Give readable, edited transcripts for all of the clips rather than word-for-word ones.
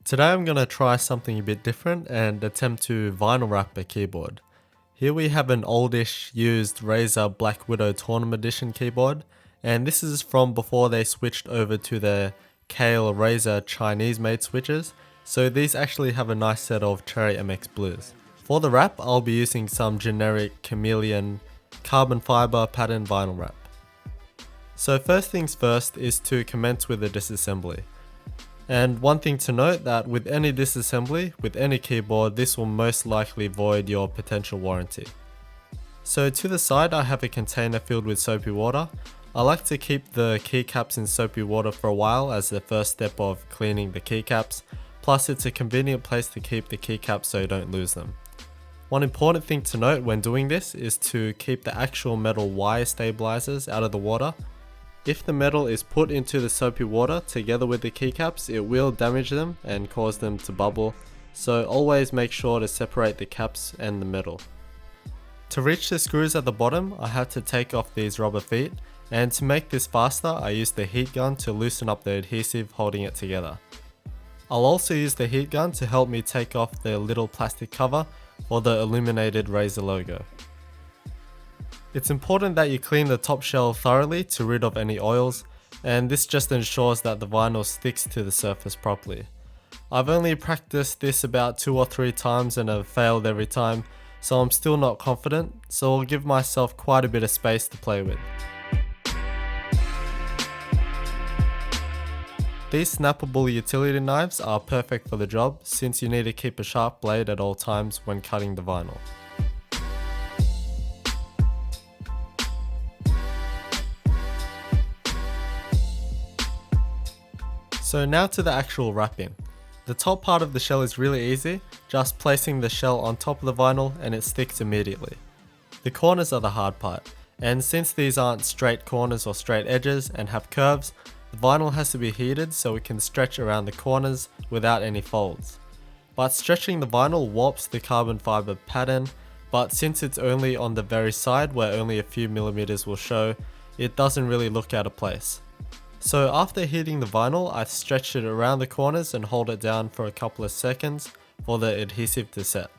Today I'm going to try something a bit different and attempt to vinyl wrap a keyboard. Here we have an oldish used Razer Blackwidow Tournament Edition keyboard, and this is from before they switched over to their Kale Razer Chinese made switches, so these actually have a nice set of Cherry MX Blues. For the wrap I'll be using some generic chameleon carbon fiber pattern vinyl wrap. So first things first is to commence with the disassembly. And one thing to note that with any disassembly, with any keyboard, this will most likely void your potential warranty. So to the side I have a container filled with soapy water. I like to keep the keycaps in soapy water for a while as the first step of cleaning the keycaps, plus it's a convenient place to keep the keycaps so you don't lose them. One important thing to note when doing this is to keep the actual metal wire stabilizers out of the water. If the metal is put into the soapy water together with the keycaps, it will damage them and cause them to bubble, so always make sure to separate the caps and the metal. To reach the screws at the bottom, I had to take off these rubber feet, and to make this faster I used the heat gun to loosen up the adhesive holding it together. I'll also use the heat gun to help me take off the little plastic cover for the illuminated Razer logo. It's important that you clean the top shell thoroughly to rid of any oils, and this just ensures that the vinyl sticks to the surface properly. I've only practiced this about 2 or 3 times and have failed every time, so I'm still not confident, so I'll give myself quite a bit of space to play with. These snappable utility knives are perfect for the job since you need to keep a sharp blade at all times when cutting the vinyl. So now to the actual wrapping. The top part of the shell is really easy, just placing the shell on top of the vinyl and it sticks immediately. The corners are the hard part, and since these aren't straight corners or straight edges and have curves, the vinyl has to be heated so it can stretch around the corners without any folds. But stretching the vinyl warps the carbon fiber pattern, but since it's only on the very side where only a few millimeters will show, it doesn't really look out of place. So after heating the vinyl, I stretch it around the corners and hold it down for a couple of seconds for the adhesive to set.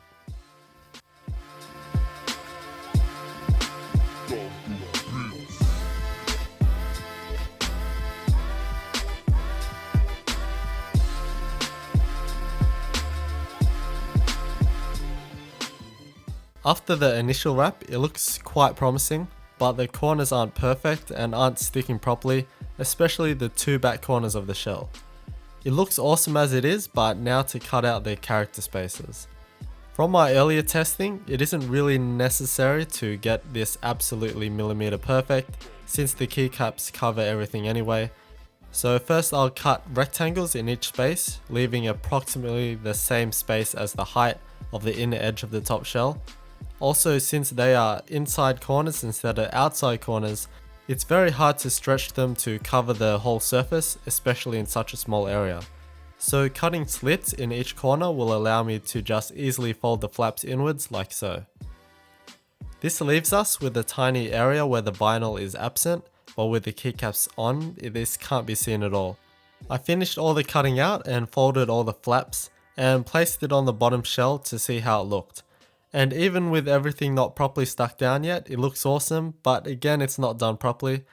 After the initial wrap, it looks quite promising, but the corners aren't perfect and aren't sticking properly, especially the 2 back corners of the shell. It looks awesome as it is, but now to cut out the character spaces. From my earlier testing, it isn't really necessary to get this absolutely millimeter perfect, since the keycaps cover everything anyway. So first I'll cut rectangles in each space, leaving approximately the same space as the height of the inner edge of the top shell. Also, since they are inside corners instead of outside corners, it's very hard to stretch them to cover the whole surface, especially in such a small area. So cutting slits in each corner will allow me to just easily fold the flaps inwards like so. This leaves us with a tiny area where the vinyl is absent, while with the keycaps on, this can't be seen at all. I finished all the cutting out and folded all the flaps and placed it on the bottom shell to see how it looked. And even with everything not properly stuck down yet, it looks awesome, but again it's not done properly.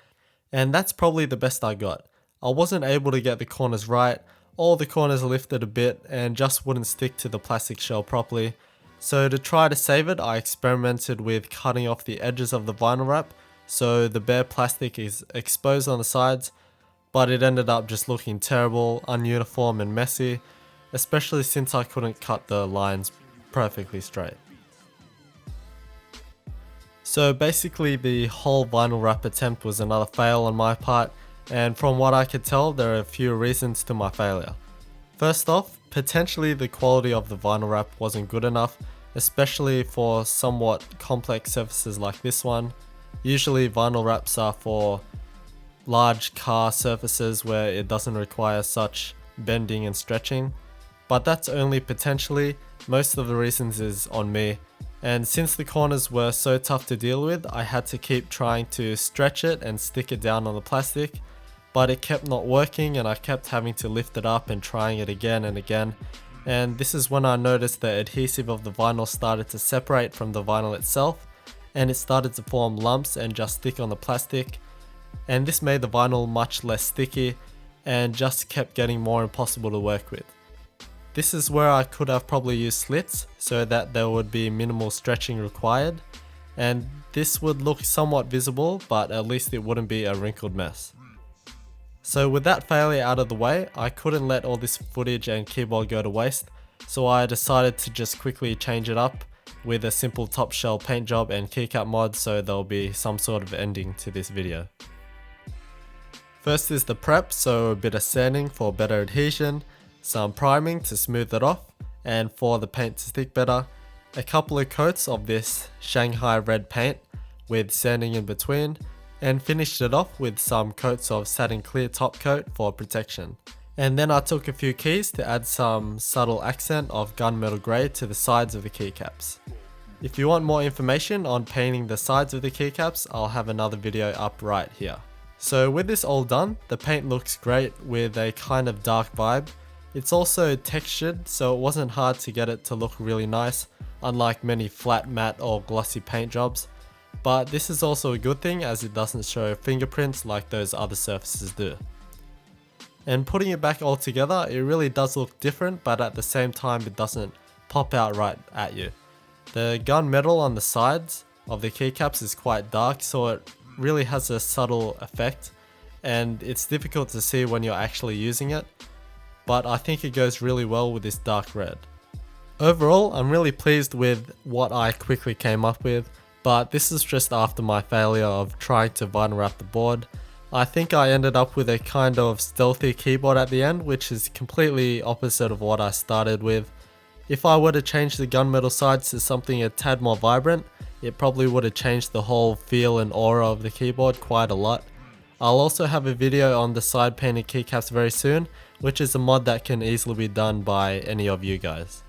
And that's probably the best I got. I wasn't able to get the corners right, all the corners lifted a bit and just wouldn't stick to the plastic shell properly. So to try to save it, I experimented with cutting off the edges of the vinyl wrap, so the bare plastic is exposed on the sides, but it ended up just looking terrible, ununiform and messy, especially since I couldn't cut the lines perfectly straight. So basically the whole vinyl wrap attempt was another fail on my part, and from what I could tell there are a few reasons to my failure. First off, potentially the quality of the vinyl wrap wasn't good enough, especially for somewhat complex surfaces like this one. Usually vinyl wraps are for large car surfaces where it doesn't require such bending and stretching, but that's only potentially. Most of the reasons is on me. And since the corners were so tough to deal with, I had to keep trying to stretch it and stick it down on the plastic, but it kept not working and I kept having to lift it up and trying it again and again. And this is when I noticed the adhesive of the vinyl started to separate from the vinyl itself, and it started to form lumps and just stick on the plastic, and this made the vinyl much less sticky and just kept getting more impossible to work with. This is where I could have probably used slits so that there would be minimal stretching required, and this would look somewhat visible, but at least it wouldn't be a wrinkled mess. So with that failure out of the way, I couldn't let all this footage and keyboard go to waste, so I decided to just quickly change it up with a simple top shell paint job and keycap mod, so there'll be some sort of ending to this video. First is the prep, so a bit of sanding for better adhesion, some priming to smooth it off, and for the paint to stick better, a couple of coats of this Shanghai red paint with sanding in between, and finished it off with some coats of satin clear top coat for protection. And then I took a few keys to add some subtle accent of gunmetal grey to the sides of the keycaps. If you want more information on painting the sides of the keycaps, I'll have another video up right here. So with this all done, the paint looks great with a kind of dark vibe. It's also textured, so it wasn't hard to get it to look really nice, unlike many flat matte or glossy paint jobs. But this is also a good thing as it doesn't show fingerprints like those other surfaces do. And putting it back all together, it really does look different, but at the same time it doesn't pop out right at you. The gunmetal on the sides of the keycaps is quite dark, so it really has a subtle effect, and it's difficult to see when you're actually using it, but I think it goes really well with this dark red. Overall, I'm really pleased with what I quickly came up with, but this is just after my failure of trying to vinyl wrap the board. I think I ended up with a kind of stealthy keyboard at the end, which is completely opposite of what I started with. If I were to change the gunmetal sides to something a tad more vibrant, it probably would have changed the whole feel and aura of the keyboard quite a lot. I'll also have a video on the side painted keycaps very soon, which is a mod that can easily be done by any of you guys.